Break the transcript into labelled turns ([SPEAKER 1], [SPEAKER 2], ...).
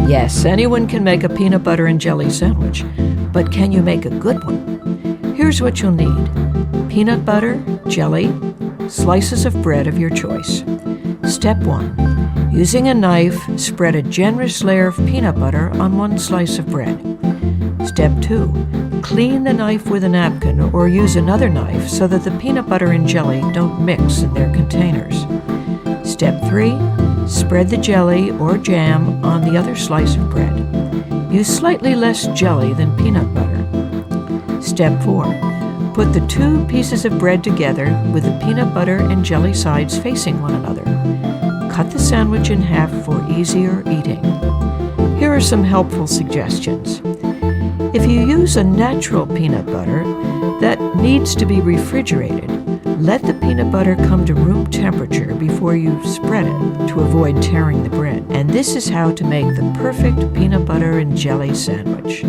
[SPEAKER 1] Yes, anyone can make a peanut butter and jelly sandwich, but can you make a good one? Here's what you'll need: peanut butter, jelly, slices of bread of your choice. Step 1. Using a knife, spread a generous layer of peanut butter on one slice of bread. Step 2. Clean the knife with a napkin or use another knife so that the peanut butter and jelly don't mix in their containers. Step 3. Spread the jelly or jam on the other slice of bread. Use slightly less jelly than peanut butter. Step 4. Put the 2 pieces of bread together with the peanut butter and jelly sides facing one another. Cut the sandwich in half for easier eating. Here are some helpful suggestions. If you use a natural peanut butter that needs to be refrigerated, let the peanut butter come to room temperature before you spread it to avoid tearing the bread. And this is how to make the perfect peanut butter and jelly sandwich.